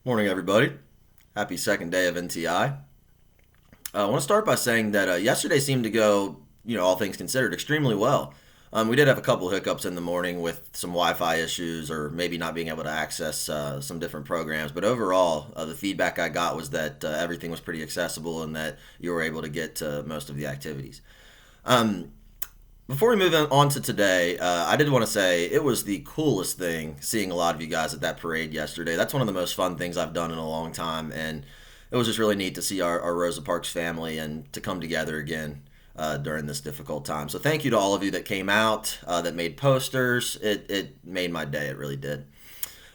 Morning, everybody. Happy second day of NTI. I want to start by saying that yesterday seemed to go, all things considered, extremely well. We did have a couple hiccups in the morning with some Wi-Fi issues or maybe not being able to access some different programs. But overall, the feedback I got was that everything was pretty accessible and that you were able to get to most of the activities. Um, Before we move on to today, I did want to say it was the coolest thing seeing a lot of you guys at that parade yesterday. That's one of the most fun things I've done in a long time, and it was just really neat to see our Rosa Parks family and to come together again during this difficult time. So thank you to all of you that came out, that made posters. It made my day. It really did.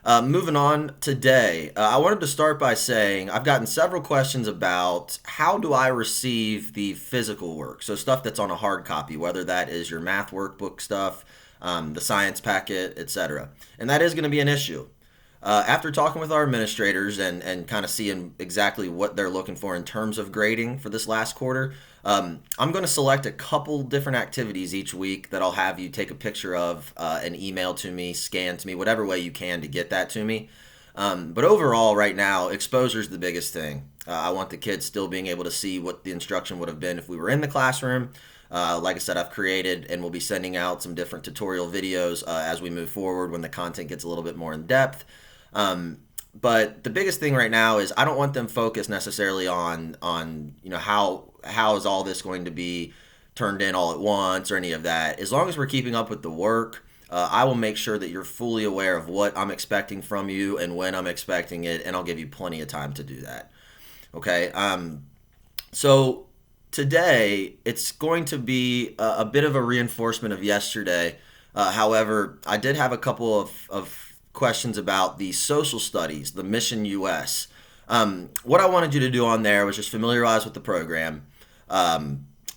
Moving on today, I wanted to start by saying I've gotten several questions about how do I receive the physical work, so stuff that's on a hard copy, whether that is your math workbook stuff, the science packet, etc. And that is going to be an issue. After talking with our administrators and kind of seeing exactly what they're looking for in terms of grading for this last quarter, I'm going to select a couple different activities each week that I'll have you take a picture of and email to me, scan to me, whatever way you can to get that to me. But overall, right now, exposure is the biggest thing. I want the kids still being able to see what the instruction would have been if we were in the classroom. Like I said, I've created and will be sending out some different tutorial videos as we move forward when the content gets a little bit more in depth. But the biggest thing right now is I don't want them focused necessarily on how is all this going to be turned in all at once or any of that. As long as we're keeping up with the work, I will make sure that you're fully aware of what I'm expecting from you and when I'm expecting it, and I'll give you plenty of time to do that. Okay. So today it's going to be a bit of a reinforcement of yesterday. However, I did have a couple of questions about the social studies, the Mission US. What I wanted you to do on there was just familiarize with the program,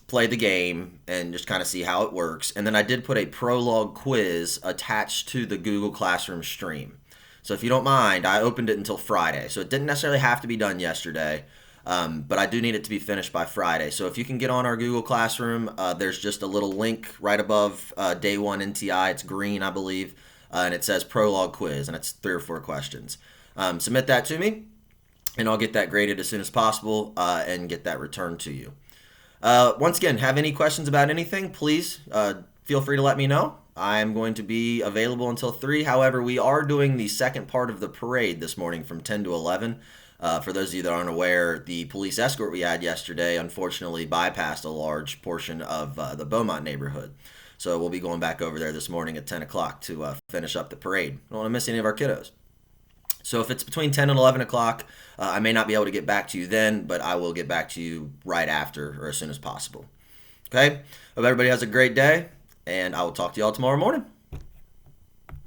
play the game, and just kind of see how it works. And then I did put a prologue quiz attached to the Google Classroom stream. So if you don't mind, I opened it until Friday. So it didn't necessarily have to be done yesterday, but I do need it to be finished by Friday. So if you can get on our Google Classroom, there's just a little link right above Day 1 NTI. It's green, I believe. And it says prologue quiz, and it's 3 or 4 questions. Submit that to me, and I'll get that graded as soon as possible and get that returned to you. Once again, have any questions about anything, please feel free to let me know. I'm going to be available until 3. However, we are doing the second part of the parade this morning from 10 to 11. For those of you that aren't aware, the police escort we had yesterday unfortunately bypassed a large portion of the Beaumont neighborhood. So we'll be going back over there this morning at 10 o'clock to finish up the parade. Don't want to miss any of our kiddos. So if it's between 10 and 11 o'clock, I may not be able to get back to you then, but I will get back to you right after or as soon as possible. Okay? Hope everybody has a great day, and I will talk to you all tomorrow morning.